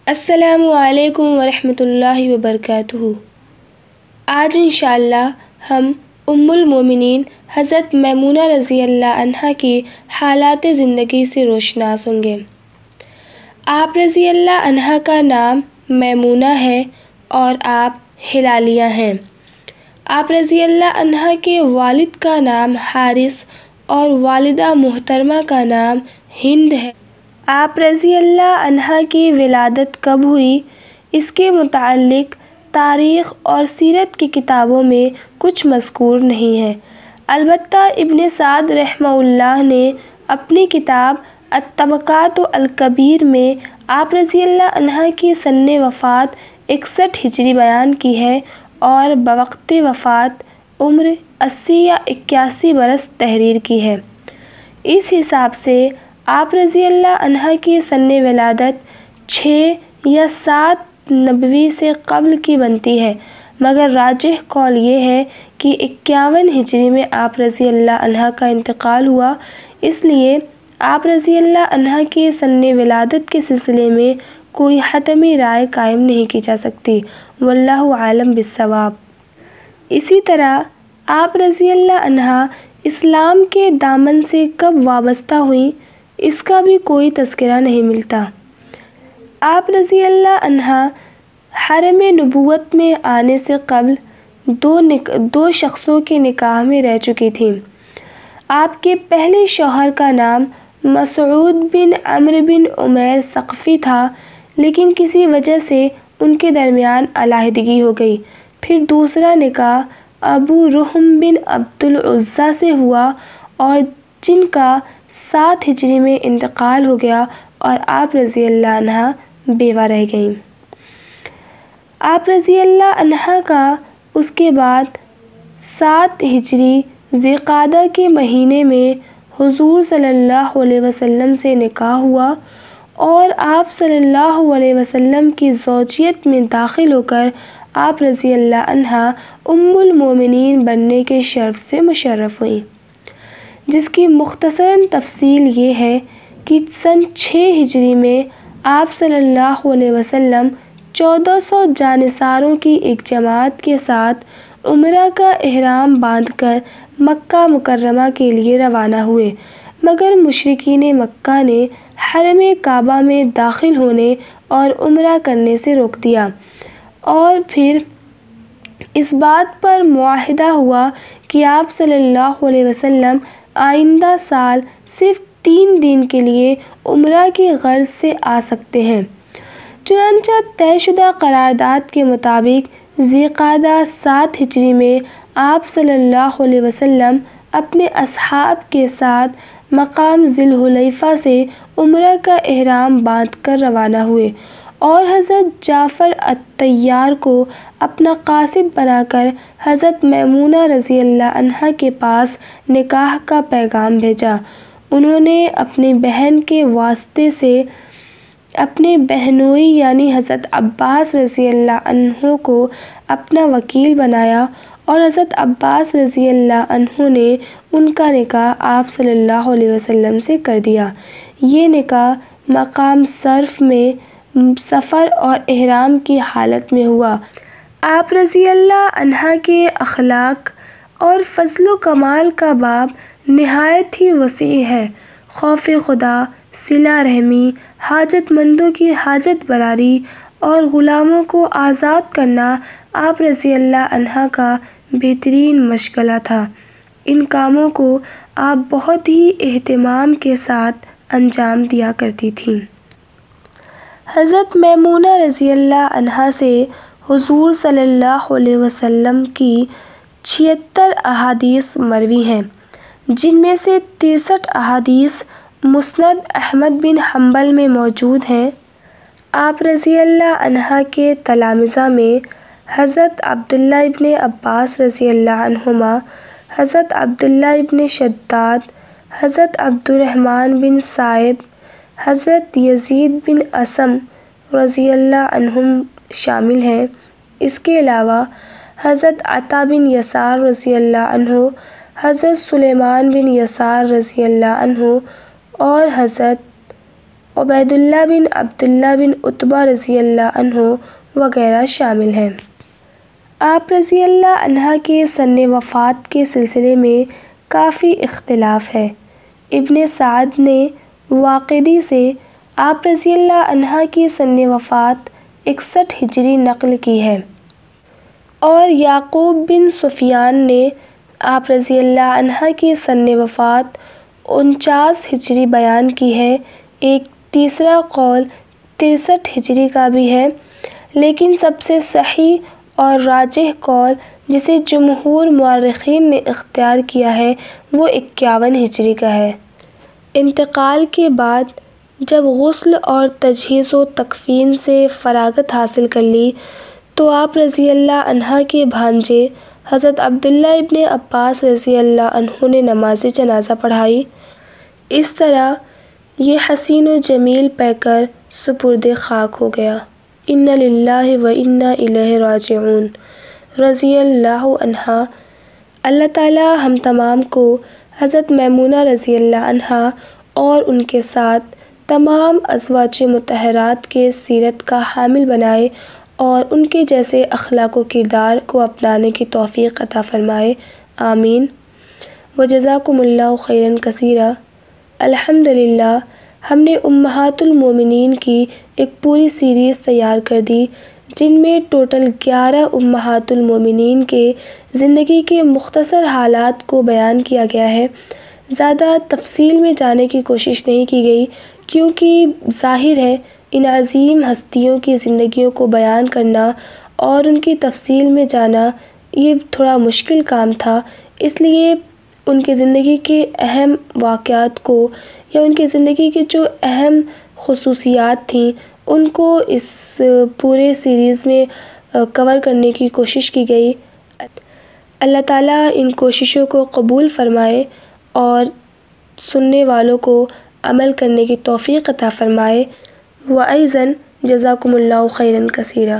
السلام علیکم ورحمۃ اللہ وبرکاتہ۔ آج انشاءاللہ ہم ام المومنین حضرت میمونہ رضی اللہ عنہا کی حالات زندگی سے روشناس ہوں گے۔ آپ رضی اللہ عنہا کا نام میمونہ ہے اور آپ ہلالیہ ہیں۔ آپ رضی اللہ عنہا کے والد کا نام حارث اور والدہ محترمہ کا نام ہند ہے۔ آپ رضی اللہ عنہا کی ولادت کب ہوئی، اس کے متعلق تاریخ اور سیرت کی کتابوں میں کچھ مذکور نہیں ہے، البتہ ابن سعد رحمہ اللہ نے اپنی کتاب الطبقات الکبیر میں آپ رضی اللہ عنہا کی سن وفات 61 ہجری بیان کی ہے اور بوقت وفات عمر 80 یا 81 برس تحریر کی ہے۔ اس حساب سے آپ رضی اللہ عنہا کی سن ولادت 6 یا 7 نبوی سے قبل کی بنتی ہے، مگر راجح قول یہ ہے کہ 51 ہجری میں آپ رضی اللہ عنہا کا انتقال ہوا، اس لیے آپ رضی اللہ عنہا کی سن ولادت کے سلسلے میں کوئی حتمی رائے قائم نہیں کی جا سکتی، واللہ عالم بالصواب۔ اسی طرح آپ رضی اللہ عنہا اسلام کے دامن سے کب وابستہ ہوئیں، اس کا بھی کوئی تذکرہ نہیں ملتا۔ آپ رضی اللہ عنہا حرم نبوت میں آنے سے قبل دو شخصوں کے نکاح میں رہ چکی تھیں۔ آپ کے پہلے شوہر کا نام مسعود بن عمرو بن عمیر ثقفی تھا، لیکن کسی وجہ سے ان کے درمیان علیحدگی ہو گئی۔ پھر دوسرا نکاح ابو رحم بن عبد العزیٰ سے ہوا اور جن کا 7 ہجری میں انتقال ہو گیا اور آپ رضی اللہ عنہا بیوہ رہ گئیں۔ آپ رضی اللہ عنہا کا اس کے بعد 7 ہجری ذی القعدہ کے مہینے میں حضور صلی اللہ علیہ وسلم سے نکاح ہوا اور آپ صلی اللہ علیہ وسلم کی زوجیت میں داخل ہو کر آپ رضی اللہ عنہا ام المومنین بننے کے شرف سے مشرف ہوئیں، جس کی مختصراً تفصیل یہ ہے کہ سن 6 ہجری میں آپ صلی اللہ علیہ وسلم 1400 جانثاروں کی ایک جماعت کے ساتھ عمرہ کا احرام باندھ کر مکہ مکرمہ کے لیے روانہ ہوئے، مگر مشرکین مکہ نے حرم کعبہ میں داخل ہونے اور عمرہ کرنے سے روک دیا، اور پھر اس بات پر معاہدہ ہوا کہ آپ صلی اللہ علیہ وسلم آئندہ سال صرف 3 دن کے لیے عمرہ کی غرض سے آ سکتے ہیں۔ چنانچہ طے شدہ قرارداد کے مطابق ذی القعدہ 7 ہجری میں آپ صلی اللہ علیہ وسلم اپنے اصحاب کے ساتھ مقام ذی الحلیفہ سے عمرہ کا احرام باندھ کر روانہ ہوئے اور حضرت جعفر الطیار کو اپنا قاصد بنا کر حضرت میمونہ رضی اللہ عنہا کے پاس نکاح کا پیغام بھیجا۔ انہوں نے اپنی بہن کے واسطے سے اپنے بہنوئی یعنی حضرت عباس رضی اللہ عنہ کو اپنا وکیل بنایا اور حضرت عباس رضی اللہ عنہ نے ان کا نکاح آپ صلی اللہ علیہ وسلم سے کر دیا۔ یہ نکاح مقام صرف میں سفر اور احرام کی حالت میں ہوا۔ آپ رضی اللہ عنہا کے اخلاق اور فضل و کمال کا باب نہایت ہی وسیع ہے۔ خوف خدا، صلہ رحمی، حاجت مندوں کی حاجت براری اور غلاموں کو آزاد کرنا آپ رضی اللہ عنہا کا بہترین مشغلہ تھا۔ ان کاموں کو آپ بہت ہی اہتمام کے ساتھ انجام دیا کرتی تھیں۔ حضرت میمونہ رضی اللہ عنہا سے حضور صلی اللہ علیہ وسلم کی 76 احادیث مروی ہیں، جن میں سے 63 احادیث مسند احمد بن حنبل میں موجود ہیں۔ آپ رضی اللہ عنہا کے تلامذہ میں حضرت عبداللہ ابن عباس رضی اللہ عنہما، حضرت عبداللہ ابن شداد، حضرت عبد الرحمن بن صائب، حضرت یزید بن اسم رضی اللہ عنہم شامل ہیں۔ اس کے علاوہ حضرت عطا بن یسار رضی اللہ عنہ، حضرت سلیمان بن یسار رضی اللہ عنہ اور حضرت عبید اللہ بن عبداللہ بن عتبہ رضی اللہ عنہ وغیرہ شامل ہیں۔ آپ رضی اللہ عنہ کے سن وفات کے سلسلے میں کافی اختلاف ہے۔ ابن سعد نے واقدی سے آپ رضی اللہ عنہ کی سن وفات 61 ہجری نقل کی ہے، اور یعقوب بن سفیان نے آپ رضی اللہ عنہ کی سن وفات 49 ہجری بیان کی ہے۔ ایک تیسرا قول 63 ہجری کا بھی ہے، لیکن سب سے صحیح اور راجح قول جسے جمہور مورخین نے اختیار کیا ہے وہ 51 ہجری کا ہے۔ انتقال کے بعد جب غسل اور تجہیز و تکفین سے فراغت حاصل کر لی تو آپ رضی اللہ عنہ کے بھانجے حضرت عبداللہ ابن عباس رضی اللہ عنہ نے نماز جنازہ پڑھائی۔ اس طرح یہ حسین و جمیل پیکر سپرد خاک ہو گیا۔ انا للہ و انا الیہ راجعون۔ رضی اللہ عنہا۔ اللہ تعالی ہم تمام کو حضرت میمونہ رضی اللہ عنہا اور ان کے ساتھ تمام ازواج مطہرات کے سیرت کا حامل بنائے اور ان کے جیسے اخلاق و کردار کو اپنانے کی توفیق عطا فرمائے، آمین۔ وجزاکم اللہ خیرا کثیرا۔ الحمدللہ ہم نے امہات المومنین کی ایک پوری سیریز تیار کر دی جن میں ٹوٹل 11 امہات المومنین کے زندگی کے مختصر حالات کو بیان کیا گیا ہے۔ زیادہ تفصیل میں جانے کی کوشش نہیں کی گئی کیونکہ ظاہر ہے ان عظیم ہستیوں کی زندگیوں کو بیان کرنا اور ان کی تفصیل میں جانا یہ تھوڑا مشکل کام تھا، اس لیے ان کی زندگی کے اہم واقعات کو یا ان کی زندگی کی جو اہم خصوصیات تھیں ان کو اس پورے سیریز میں کور کرنے کی کوشش کی گئی۔ اللہ تعالیٰ ان کوششوں کو قبول فرمائے اور سننے والوں کو عمل کرنے کی توفیق عطا فرمائے۔ وَأَيْضًا جزاکم اللہ خیرا کثیرا۔